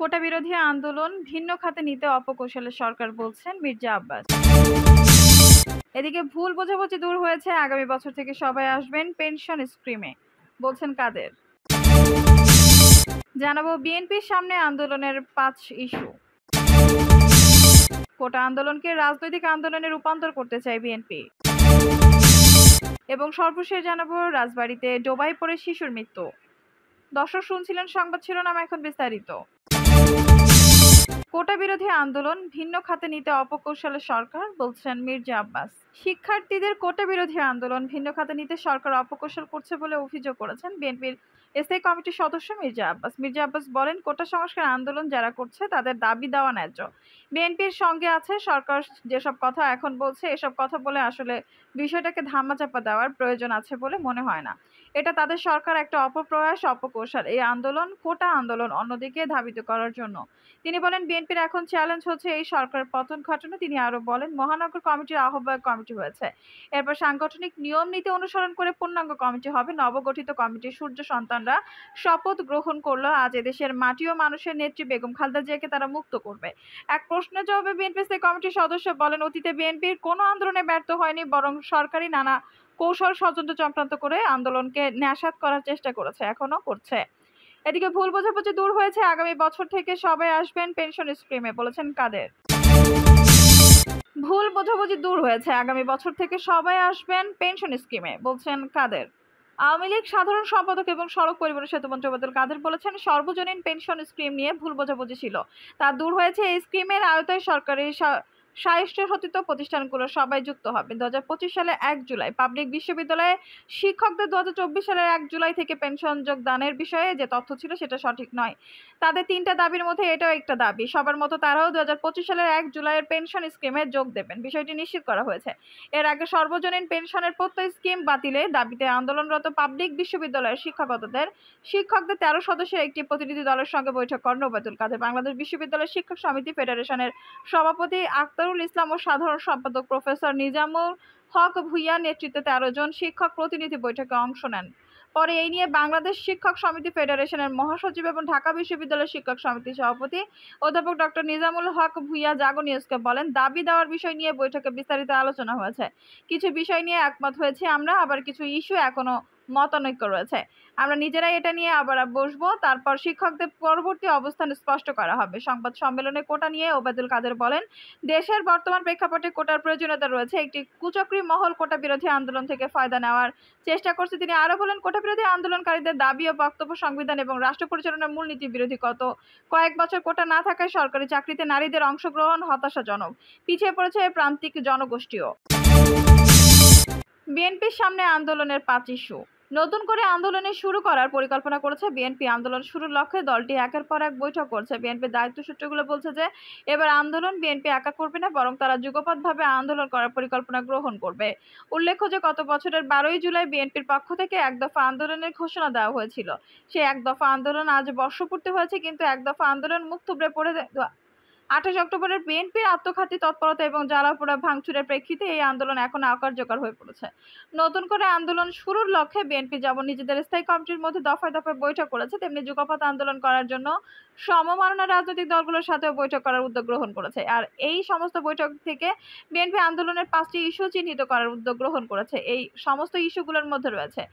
কোটা বিরোধী আন্দোলন ভিন্ন খাতে নিতে অপকৌশলে সরকার বলছেন মির্জা আব্বাস। এদিকে ভুল বোঝাবুঝি দূর হয়েছে, আগামী বছর থেকে সবাই আসবেন পেনশন স্কিমে, বলছেন কাদের। জানাবো বিএনপির সামনে আন্দোলনের 5 ইস্যু। কোটা আন্দোলনকে রাজনৈতিক আন্দোলনে রূপান্তর করতে চায় বিএনপি। এবং সর্বশেষ জানাবো রাজবাড়ীতে ডোবায় পড়ে শিশুর মৃত্যু। দর্শক শুনছিলেন সংবাদ শিরোনাম, এখন বিস্তারিত। কোটা বিরোধী আন্দোলন ভিন্ন খাতে নিতে অপকৌশলে সরকার, বলছেন মির্জা আব্বাস। শিক্ষার্থীদের কোটা বিরোধী আন্দোলন ভিন্ন খাতে নিতে সরকার অপকৌশল করছে বলে অভিযোগ করেছেন বিএনপির স্থায়ী কমিটির সদস্য মির্জা আব্বাস। মির্জা আব্বাস বলেন, কোটা সংস্কার আন্দোলন যারা করছে তাদের দাবি দেওয়া ন্যায্য। বিএনপির সঙ্গে আছে সরকার, যেসব কথা এখন বলছে এসব কথা বলে আসলে বিষয়টাকে ধামাচাপা দেওয়ার প্রয়োজন আছে বলে মনে হয় না। এটা তাদের সরকার একটা অপপ্রয়াস, অপকৌশল। এই আন্দোলন কোটা আন্দোলন অন্যদিকে ধাবিত করার জন্য। তিনি বলেন, বিএনপির এখন চ্যালেঞ্জ হচ্ছে এই সরকারের পতন ঘটানো। তিনি আরো বলেন, মহানগর কমিটির আহ্বায়ক কমিটি হয়েছে, এরপর সাংগঠনিক নিয়ম নীতি অনুসরণ করে পূর্ণাঙ্গ কমিটি হবে। নবগঠিত কমিটির সূর্য সন্তানরা শপথ গ্রহণ করলো, আজ এদেশের মাটি ও মানুষের নেত্রী বেগম খালেদা জিয়াকে তারা মুক্ত করবে। এক প্রশ্নের জবাবে বিএনপি স্থায়ী কমিটির সদস্য বলেন, অতীতে বিএনপির কোনো আন্দোলনে ব্যর্থ হয়নি, বরং সরকারি নানা কৌশল ষড়যন্ত্র চক্রান্ত করে আন্দোলনকে ন্যাসাত করার চেষ্টা করেছে, এখনো করছে। এদিকে ভুল বোঝাবুঝি দূর হয়েছে, আগামী বছর থেকে সবাই আসবেন পেনশন স্কিমে, বলেছেন কাদের। ভুল বোঝাবুঝি দূর হয়েছে, আগামী বছর থেকে সবাই আসবেন পেনশন স্কিমে, বলছেন কাদের। আওয়ামী লীগ সাধারণ সম্পাদক এবং সড়ক পরিবহন সেতুমন্ত্রী ওবায়দুল কাদের বলেছেন, সর্বজনীন পেনশন স্কিম নিয়ে ভুল বোঝাবুঝি ছিল, তা দূর হয়েছে। এই স্কিমের আওতায় সরকারি স্বায়ত্তশাসিত প্রতিষ্ঠানগুলো সবাই যুক্ত হবে। 2025 সালে 1 জুলাই পাবলিক বিশ্ববিদ্যালয়ে শিক্ষকদের 2024 সালের 1 জুলাই থেকে পেনশন যোগদানের বিষয়ে যে তথ্য ছিল সেটা সঠিক নয়। তাদের 3টা দাবির মধ্যে এটাও একটা দাবি। সবার মতো তারাও 2025 সালের 1 জুলাইয়ের পেনশন স্কিমে যোগ দেবেন, বিষয়টি নিশ্চিত করা হয়েছে। এর আগে সর্বজনীন পেনশনের প্রত্যয় স্কিম বাতিলের দাবিতে আন্দোলনরত পাবলিক বিশ্ববিদ্যালয়ের শিক্ষকদের 13 সদস্যের একটি প্রতিনিধি দলের সঙ্গে বৈঠক করেন ওবায়দুল কাদের। বাংলাদেশ বিশ্ববিদ্যালয় শিক্ষক সমিতি ফেডারেশনের সভাপতি আক্তারুল ইসলাম ও সাধারণ সম্পাদক প্রফেসর নিজামুল হক ভূঁইয়ার নেতৃত্বে 13 জন শিক্ষক প্রতিনিধি বৈঠকে অংশ নেন। পরে এই নিয়ে বাংলাদেশ শিক্ষক সমিতি ফেডারেশনের মহাসচিব এবং ঢাকা বিশ্ববিদ্যালয় শিক্ষক সমিতির সভাপতি অধ্যাপক ডক্টর নিজামুল হক ভূঁইয়া জাগো নিউজকে বলেন, দাবি দেওয়ার বিষয় নিয়ে বৈঠকে বিস্তারিত আলোচনা হয়েছে। কিছু বিষয় নিয়ে একমত হয়েছে আমরা, আবার কিছু ইস্যু এখনো মতানৈক্য রয়েছে। আমরা নিজেরাই এটা নিয়ে আবার বসবো, তারপর শিক্ষকদের পরবর্তী অবস্থান স্পষ্ট করা হবে। সংবাদ সম্মেলনে কোটা নিয়ে ওবায়দুল কাদের বলেন, দেশের বর্তমান প্রেক্ষাপটে কোটার প্রয়োজনীয়তা রয়েছে। একটি কুচক্রী মহল কোটা বিরোধী আন্দোলন থেকে ফায়দা নেওয়ার চেষ্টা করছে। তিনি আরো বলেন, কোটা বিরোধী আন্দোলনকারীদের দাবি ও বক্তব্য সংবিধান এবং রাষ্ট্র পরিচালনার মূলনীতি বিরোধী। কয়েক বছর কোটা না থাকায় সরকারি চাকরিতে নারীদের অংশগ্রহণ হতাশাজনক, পিছিয়ে পড়েছে প্রান্তিক জনগোষ্ঠীও। বিএনপির সামনে আন্দোলনের 5 ইস্যু। নতুন করে আন্দোলনে শুরু করার পরিকল্পনা করেছে বিএনপি। আন্দোলন শুরুর লক্ষ্যে দলটি একের পর এক বৈঠক করছে। বিএনপির দায়িত্ব সূত্রগুলো বলছে যে এবার আন্দোলন বিএনপি একা করবে না, বরং তারা যুগপৎভাবে আন্দোলন করার পরিকল্পনা গ্রহণ করবে। উল্লেখ্য যে গত বছরের 12ই জুলাই বিএনপির পক্ষ থেকে এক দফা আন্দোলনের ঘোষণা দেওয়া হয়েছিল। সেই এক দফা আন্দোলন আজ বর্ষপূর্তি হয়েছে, কিন্তু এক দফা আন্দোলন মুখ থুবড়ে পড়ে 28 অক্টোবরের বিএনপির আত্মঘাতী তৎপরতা এবং জ্বালাপোড়া ভাঙচুরের প্রেক্ষিতে এই আন্দোলন এখন অকার্যকর হয়ে পড়েছে। নতুন করে আন্দোলন শুরুর লক্ষ্যে বিএনপি যেমন নিজেদের স্থায়ী কমিটির মধ্যে দফায় দফায় বৈঠক করেছে, তেমনি যুগপৎ আন্দোলন করার জন্য সমমাননা রাজনৈতিক দলগুলোর সাথেও বৈঠক করার উদ্যোগ গ্রহণ করেছে। আর এই সমস্ত বৈঠক থেকে বিএনপি আন্দোলনের 5টি ইস্যু চিহ্নিত করার উদ্যোগ গ্রহণ করেছে। এই সমস্ত ইস্যুগুলোর মধ্যে রয়েছে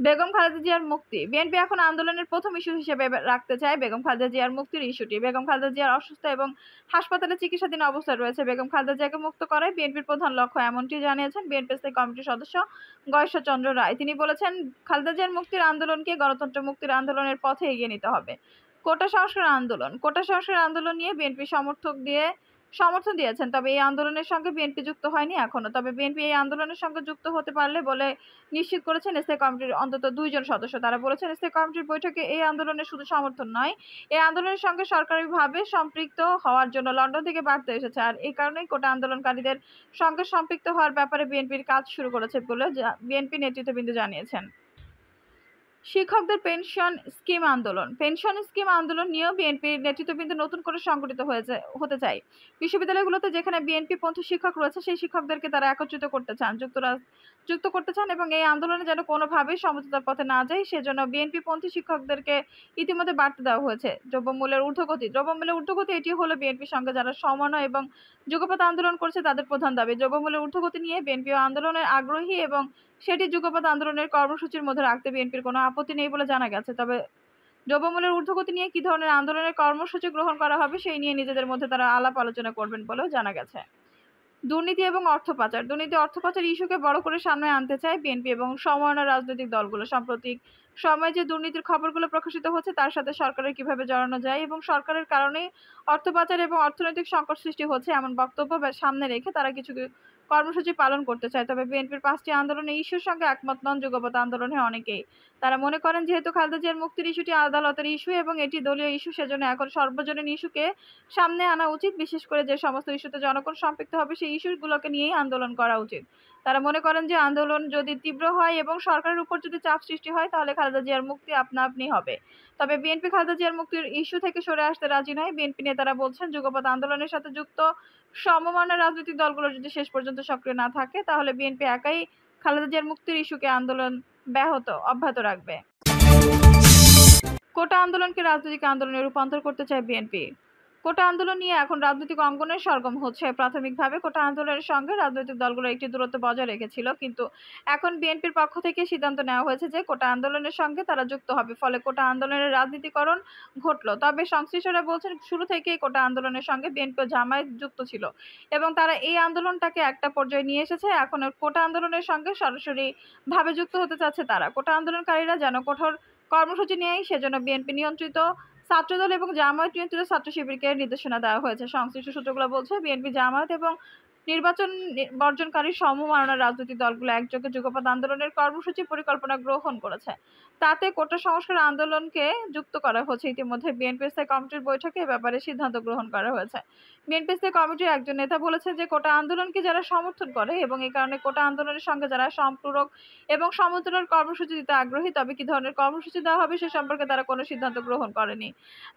বেগম খালেদা জিয়ার মুক্তি। বিএনপি এখন আন্দোলনের প্রথম ইস্যু হিসেবে রাখতে চায় বেগম খালেদা জিয়ার মুক্তির ইস্যুটি। বেগম খালেদা জিয়ার অসুস্থ এবং হাসপাতালে চিকিৎসাধীন অবস্থায় রয়েছে। বেগম খালেদা জিয়াকে মুক্ত করাই বিএনপির প্রধান লক্ষ্য, এমনটি জানিয়েছেন বিএনপি স্থায়ী কমিটির সদস্য গয়েশ্বরচন্দ্র রায়। তিনি বলেছেন, খালেদা জিয়ার মুক্তির আন্দোলনকে গণতন্ত্র মুক্তির আন্দোলনের পথে এগিয়ে নিতে হবে। কোটা সংস্কার আন্দোলন। কোটা সংস্কার আন্দোলন নিয়ে বিএনপি সমর্থন দিয়েছেন, তবে এই আন্দোলনের সঙ্গে বিএনপি যুক্ত হয়নি এখনো। তবে বিএনপি এই আন্দোলনের সঙ্গে যুক্ত হতে পারলে বলে নিশ্চিত করেছেন স্থায়ী কমিটির অন্তত 2 জন সদস্য। তারা বলেছেন, স্থায়ী কমিটির বৈঠকে এই আন্দোলনের শুধু সমর্থন নয়, এই আন্দোলনের সঙ্গে সরকারিভাবে সম্পৃক্ত হওয়ার জন্য লন্ডন থেকে বার্তা এসেছে। আর এই কারণেই কোটা আন্দোলনকারীদের সঙ্গে সম্পৃক্ত হওয়ার ব্যাপারে বিএনপির কাজ শুরু করেছে বলে বিএনপি নেতৃত্ববৃন্দ জানিয়েছেন। শিক্ষকদের পেনশন স্কিম আন্দোলন। পেনশন স্কিম আন্দোলন নিয়েও বিএনপির নেতৃত্ববৃন্দ নতুন করে সংগঠিত হতে চায়। বিশ্ববিদ্যালয়গুলোতে যেখানে বিএনপি পন্থী শিক্ষক রয়েছে, সেই শিক্ষকদেরকে তারা একত্রিত করতে চান। যুক্ত করতে চান এবং এই আন্দোলনে যেন কোনোভাবেই সমঝোতার পথে না যায় সেজন্য বিএনপিপন্থী শিক্ষকদেরকে ইতিমধ্যে বার্তা দেওয়া হয়েছে। দ্রব্যমূল্যের ঊর্ধ্বগতি এটি হলো বিএনপির সঙ্গে যারা সমন্বয় এবং যুগপৎ আন্দোলন করছে তাদের প্রধান দাবি। দ্রব্যমূল্যের ঊর্ধ্বগতি নিয়ে বিএনপিও আন্দোলনের আগ্রহী এবং সেটি যুগপৎ আন্দোলনের কর্মসূচির মধ্যে রাখতে বিএনপির কোনো আপত্তি নেই বলে জানা গেছে। তবে দ্রব্যমূল্যের ঊর্ধ্বগতি নিয়ে কী ধরনের আন্দোলনের কর্মসূচি গ্রহণ করা হবে সেই নিয়ে নিজেদের মধ্যে তারা আলাপ আলোচনা করবেন বলেও জানা গেছে। দুর্নীতি এবং অর্থ পাচার ইস্যুকে বড় করে সামনে আনতে চায় বিএনপি এবং সমমনা রাজনৈতিক দলগুলো। সাম্প্রতিক সময়ে যে দুর্নীতির খবরগুলো প্রকাশিত হচ্ছে তার সাথে সরকারের কিভাবে জড়ানো যায় এবং সরকারের কারণেই অর্থ পাচার এবং অর্থনৈতিক সংকট সৃষ্টি হচ্ছে এমন বক্তব্য সামনে রেখে তারা কিছু কর্মসূচি পালন করতে চায়। তবে বিএনপির 5টি আন্দোলনের ইস্যুর সঙ্গে একমত নন যুগপৎ আন্দোলনের অনেকেই। তারা মনে করেন যেহেতু খালেদা জিয়ার মুক্তির ইস্যুটি আদালতের ইস্যু এবং এটি দলীয় ইস্যু সেজন্য এখন সর্বজনীন ইস্যুকে সামনে আনা উচিত। বিশেষ করে যে সমস্ত ইস্যুতে জনগণ সম্পৃক্ত হবে সেই ইস্যুগুলোকে নিয়েই আন্দোলন করা উচিত। তারা মনে করেন যে আন্দোলন যদি তীব্র হয় এবং সরকারের উপর যদি চাপ সৃষ্টি হয় তাহলে খালেদা জিয়ার মুক্তি আপনা আপনি হবে। তবে বিএনপি খালেদা জিয়ার মুক্তির ইস্যু থেকে সরে আসতে রাজি নয়। বিএনপি নেতারা বলছেন যুগপৎ আন্দোলনের সাথে যুক্ত সমমনা রাজনৈতিক দলগুলো যদি শেষ পর্যন্ত সক্রিয় না থাকে তাহলে বিএনপি একাই খালেদা জিয়ার মুক্তির ইস্যুকে আন্দোলন অব্যাহত রাখবে। কোটা আন্দোলনকে রাজনৈতিক আন্দোলনে রূপান্তর করতে চায় বিএনপি। কোটা আন্দোলন নিয়ে এখন রাজনৈতিক অঙ্গনে সরগরম হচ্ছে। প্রাথমিকভাবে কোটা আন্দোলনের সঙ্গে রাজনৈতিক দলগুলো একটি দূরত্ব বজায় রেখেছিল, কিন্তু এখন বিএনপির পক্ষ থেকে সিদ্ধান্ত নেওয়া হয়েছে যে কোটা আন্দোলনের সঙ্গে তারা যুক্ত হবে। ফলে কোটা আন্দোলনের রাজনীতিকরণ ঘটল। তবে সংশ্লিষ্টরা বলছেন শুরু থেকেই কোটা আন্দোলনের সঙ্গে বিএনপি ও জামায়াত যুক্ত ছিল এবং তারা এই আন্দোলনটাকে একটা পর্যায়ে নিয়ে এসেছে। এখন কোটা আন্দোলনের সঙ্গে সরাসরি ভাবে যুক্ত হতে চাচ্ছে তারা। কোটা আন্দোলনকারীরা যেন কঠোর কর্মসূচি নেয় সেজন্য বিএনপি নিয়ন্ত্রিত ছাত্রদল এবং জামায়াত নিয়ন্ত্রিত ছাত্র শিবিরকে নির্দেশনা দেওয়া হয়েছে। সংশ্লিষ্ট সূত্রগুলো বলছে বিএনপি, জামায়াত এবং নির্বাচন বর্জনকারী সমমনা রাজনৈতিক দলগুলো একযোগে যুগপৎ আন্দোলনের কর্মসূচি পরিকল্পনা গ্রহণ করেছে। তাতে কোটা সংস্কার আন্দোলনকে যুক্ত করা হচ্ছে। ইতিমধ্যে বিএনপি স্থায়ী কমিটির বৈঠকে এ ব্যাপারে সিদ্ধান্ত গ্রহণ করা হয়েছে। বিএনপি স্থায়ী কমিটির একজন নেতা বলেছেন যে কোটা আন্দোলনকে যারা সমর্থন করে এবং এই কারণে কোটা আন্দোলনের সঙ্গে যারা সম্পূরক এবং সমতুল্য কর্মসূচি দিতে আগ্রহী, তবে কি ধরনের কর্মসূচি দেওয়া হবে সে সম্পর্কে তারা কোনো সিদ্ধান্ত গ্রহণ করেনি।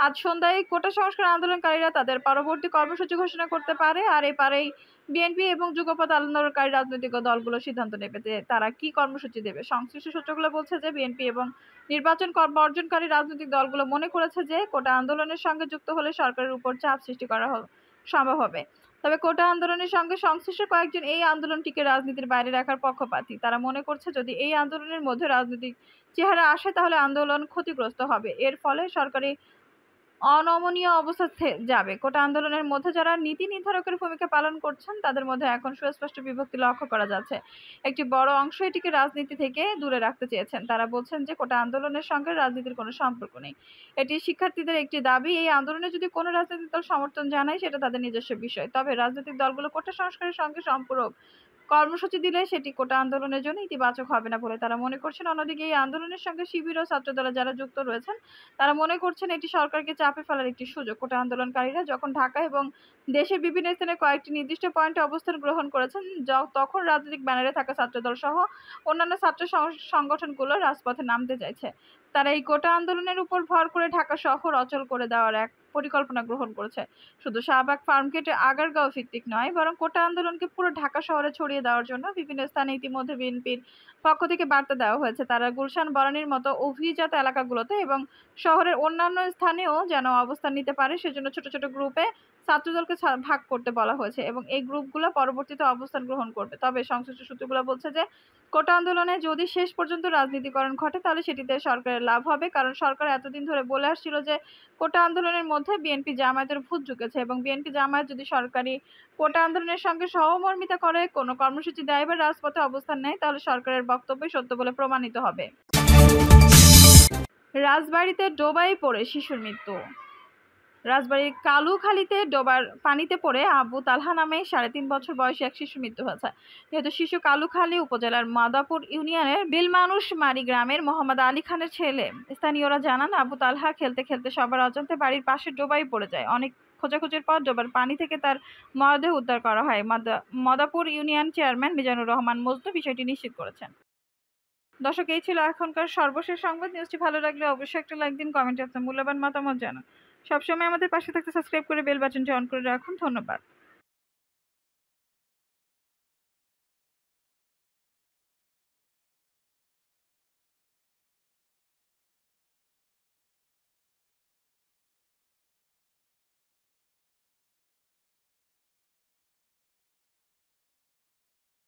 আজ সন্ধ্যায় কোটা সংস্কার আন্দোলনকারীরা তাদের পরবর্তী কর্মসূচি ঘোষণা করতে পারে, আর এপারেই বিএনপি এবং যুগপৎ আন্দোলনকারী রাজনৈতিক দলগুলো সিদ্ধান্ত নেবে যে তারা কি কর্মসূচি দেবে। সংশ্লিষ্ট সূত্রগুলো বলছে যে বিএনপি এবং নির্বাচন বর্জনকারী রাজনৈতিক দলগুলো মনে করেছে যে কোটা আন্দোলনের সঙ্গে যুক্ত হলে সরকারের উপর চাপ সৃষ্টি করা সম্ভব হবে। তবে কোটা আন্দোলনের সঙ্গে সংশ্লিষ্ট কয়েকজন এই আন্দোলনটিকে রাজনীতির বাইরে রাখার পক্ষপাতী। তারা মনে করছে যদি এই আন্দোলনের মধ্যে রাজনৈতিক চেহারা আসে তাহলে আন্দোলন ক্ষতিগ্রস্ত হবে, এর ফলে সরকারি অনমনীয় অবস্থা যাবে। কোটা আন্দোলনের মধ্যে যারা নীতি নির্ধারকের ভূমিকা পালন করছেন তাদের মধ্যে এখন সুস্পষ্ট বিভক্তি লক্ষ্য করা যাচ্ছে। একটি বড় অংশ এটিকে রাজনীতি থেকে দূরে রাখতে চেয়েছেন। তারা বলছেন যে কোটা আন্দোলনের সঙ্গে রাজনীতির কোনো সম্পর্ক নেই। এটি শিক্ষার্থীদের একটি দাবি। এই আন্দোলনে যদি কোনো রাজনৈতিক দল সমর্থন জানায় সেটা তাদের নিজস্ব বিষয়। তবে রাজনৈতিক দলগুলো কোটা সংস্কারের সঙ্গে সম্পূরক কর্মসূচি দিলে সেটি কোটা আন্দোলনের জন্য ইতিবাচক হবে না বলে তারা মনে করছেন। অন্যদিকে এই আন্দোলনের সঙ্গে শিবির ও ছাত্রদলে যারা যুক্ত রয়েছেন তারা মনে করছেন এটি সরকারকে চাপে ফেলার একটি সুযোগ। কোটা আন্দোলনকারীরা যখন ঢাকা এবং দেশের বিভিন্ন স্থানে কয়েকটি নির্দিষ্ট পয়েন্টে অবস্থান গ্রহণ করেছেন তখন রাজনৈতিক ব্যানারে থাকা ছাত্রদল সহ অন্যান্য ছাত্র সংগঠনগুলো রাজপথে নামতে চাইছে। তারা এই কোটা আন্দোলনের উপর ভর করে ঢাকা শহর অচল করে দেওয়ার এক পরিকল্পনা গ্রহণ করেছে। শুধু শাহবাগ, ফার্মগেট, আগারগাঁও ভিত্তিক নয়, বরং কোটা আন্দোলনকে পুরো ঢাকা শহরে ছড়িয়ে দেওয়ার জন্য বিভিন্ন স্থানে ইতিমধ্যে বিএনপির পক্ষ থেকে বার্তা দেওয়া হয়েছে। তারা গুলশান, বনানীর মতো অভিজাত এলাকাগুলোতে এবং শহরের অন্যান্য স্থানেও যেন অবস্থান নিতে পারে সেজন্য ছোট ছোট গ্রুপে ছাত্রদলকে ভাগ করতে বলা হয়েছে এবং এই গ্রুপগুলো পরবর্তীতে অবস্থান গ্রহণ করবে। তবে সংশ্লিষ্ট সূত্রগুলো বলছে যে কোটা আন্দোলনে যদি শেষ পর্যন্ত রাজনীতিকরণ ঘটে তাহলে সেটিতে সরকারের লাভ হবে, কারণ সরকার এতদিন ধরে বলে আসছিল যে কোটা আন্দোলনের মধ্যে বিএনপি জামায়াতের ভূত ঝুঁকেছে এবং বিএনপি জামায়াত যদি সরকারি কোটা আন্দোলনের সঙ্গে সহমর্মিতা করে কোনো কর্মসূচি দেয় বা রাজপথে অবস্থান নেয় তাহলে সরকারের বক্তব্যই সত্য বলে প্রমাণিত হবে। রাজবাড়ীতে ডোবায় পড়ে শিশুর মৃত্যু। রাজবাড়ীর কালুখালীতে ডোবার পানিতে পড়ে আবু তালহা নামে 3.5 বছর বয়সী এক শিশুর মৃত্যু হয়েছে। যেহেতু শিশু কালুখালী উপজেলার মাদাপুর ইউনিয়নের বিলমানুষমারি গ্রামের মোহাম্মদ আলী খানের ছেলে। স্থানীয়রা জানান আবু তালহা খেলতে খেলতে সবার অজান্তে বাড়ির পাশে ডোবায় পড়ে যায়। অনেক খোঁজাখুঁজির পর ডোবার পানি থেকে তার মরদেহ উদ্ধার করা হয়। মাদাপুর ইউনিয়ন চেয়ারম্যান মিজানুর রহমান মজনু বিষয়টি নিশ্চিত করেছেন। দর্শক, এই ছিল এখনকার সর্বশেষ সংবাদ। নিউজটি ভালো লাগলে অবশ্যই একটা লাইক দিন, কমেন্টে আপনার মূল্যবান মতামত জানান। সবসময় আমাদের পাশে থাকতে সাবস্ক্রাইব করে বেল বাটনটি অন করে রাখুন। ধন্যবাদ।